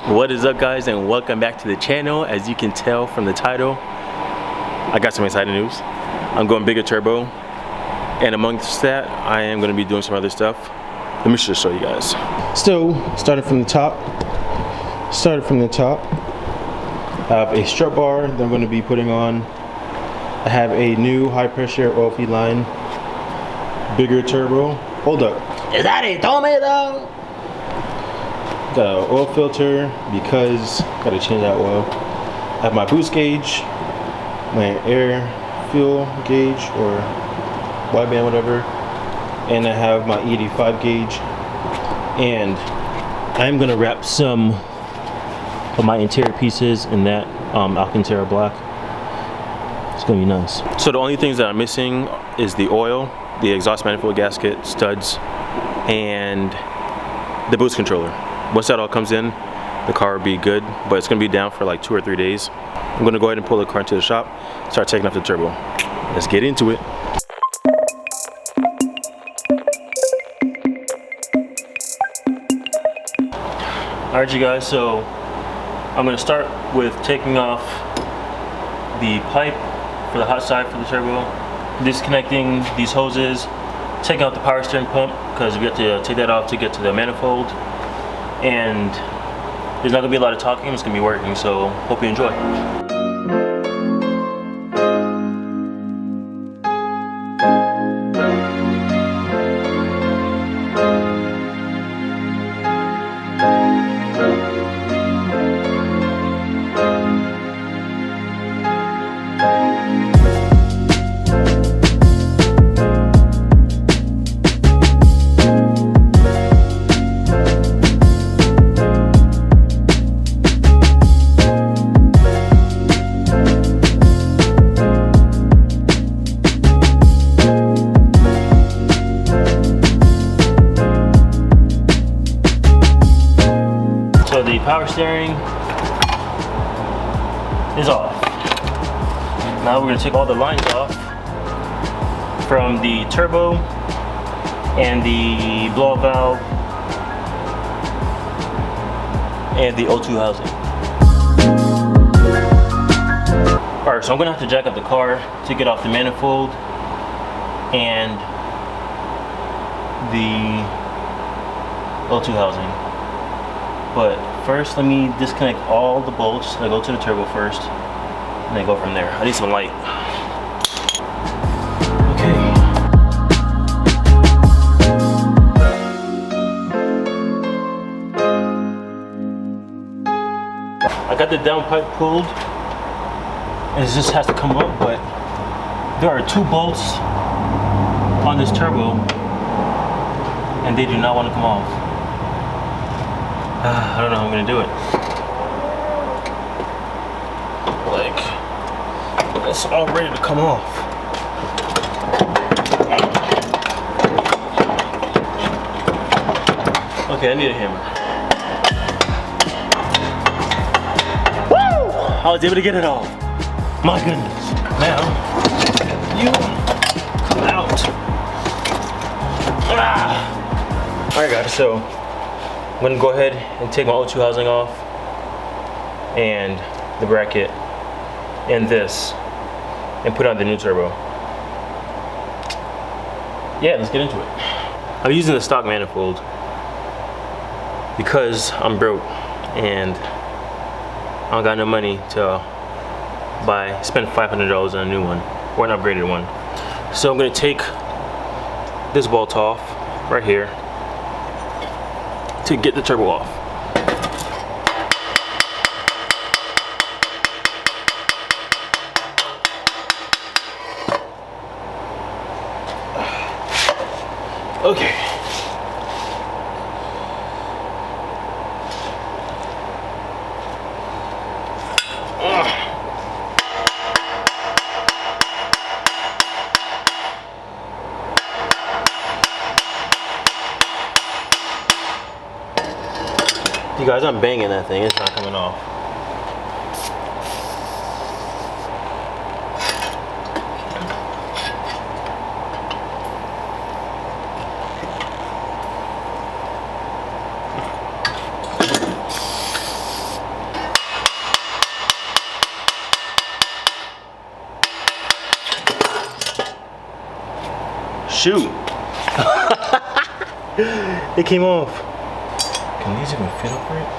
What is up, guys, and welcome back to the channel. As you can tell from the title, I got some exciting news. I'm going bigger turbo, and amongst that I am going to be doing some other stuff. Let me just show you guys. So starting from the top, I have a strut bar that I'm going to be putting on. I have a new high pressure oil feed line, bigger turbo. Hold up. Is that a Tomei dawg? Got an oil filter because gotta change that oil. I have my boost gauge, my air fuel gauge or wideband, whatever, and I have my E85 gauge. And I'm gonna wrap some of my interior pieces in that Alcantara black. It's gonna be nice. So the only things that I'm missing is the oil, the exhaust manifold gasket, studs, and the boost controller. Once that all comes in, the car will be good, but it's gonna be down for like 2 or 3 days. I'm gonna go ahead and pull the car into the shop, start taking off the turbo. Let's get into it. Alright, you guys, so I'm gonna start with taking off the pipe for the hot side for the turbo, disconnecting these hoses, taking out the power steering pump because we have to take that off to get to the manifold. And there's not gonna be a lot of talking, it's gonna be working, so hope you enjoy. Power steering is off. Now we're going to take all the lines off from the turbo and the blow-off valve and the O2 housing. Alright, so I'm going to have to jack up the car to get off the manifold and the O2 housing. But first, let me disconnect all the bolts. I go to the turbo first, and then go from there. I need some light. Okay. I got the down pipe pulled, and it just has to come up, but there are 2 bolts on this turbo, and they do not want to come off. I don't know how I'm gonna do it. Like, it's all ready to come off. Okay, I need a hammer. Woo! I was able to get it off. My goodness. Now, you come out. Alright, guys, so I'm gonna go ahead and take my O2 housing off and the bracket and this and put on the new turbo. Yeah, let's get into it. I'm using the stock manifold because I'm broke and I don't got no money to spend $500 on a new one or an upgraded one. So I'm gonna take this bolt off right here to get the turbo off. Okay. You guys, I'm banging that thing, it's not coming off. shoot. It came off. Can these even fit up right?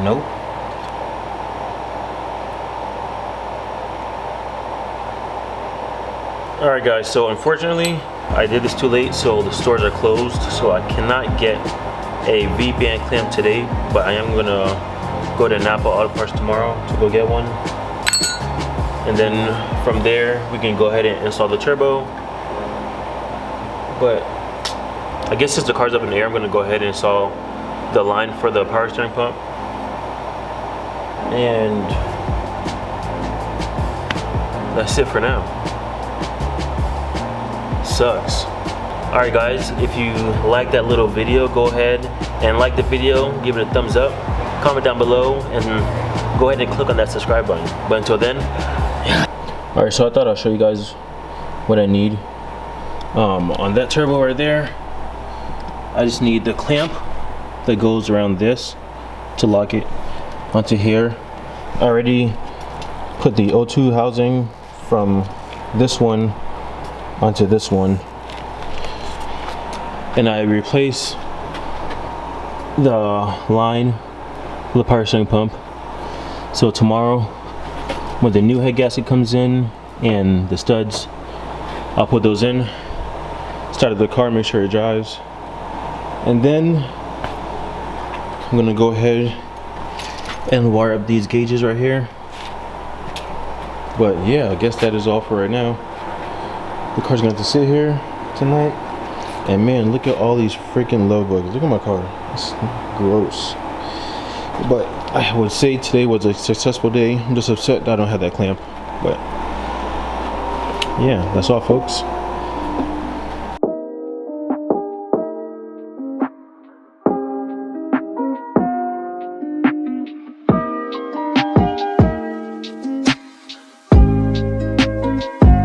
Nope. Alright guys, so unfortunately I did this too late, so the stores are closed, so I cannot get a V-band clamp today, but I am gonna go to Napa Auto Parts tomorrow to go get one. And then from there we can go ahead and install the turbo. But I guess since the car's up in the air, I'm gonna go ahead and install the line for the power steering pump. And that's it for now. Sucks. Alright guys, if you like that little video, go ahead and like the video, give it a thumbs up, comment down below, and go ahead and click on that subscribe button. But until then, alright, so I thought I'll show you guys what I need. On that turbo right there, I just need the clamp that goes around this to lock it onto here. I already put the O2 housing from this one onto this one, and I replace the line for the power steering pump. So tomorrow when the new head gasket comes in and the studs, I'll put those in, start the car, make sure it drives, and then I'm gonna go ahead and wire up these gauges right here. But yeah, I guess that is all for right now. The car's gonna have to sit here tonight, and man, look at all these freaking love bugs. Look at my car, it's gross. But I would say today was a successful day. I'm just upset that I don't have that clamp, but yeah, that's all folks.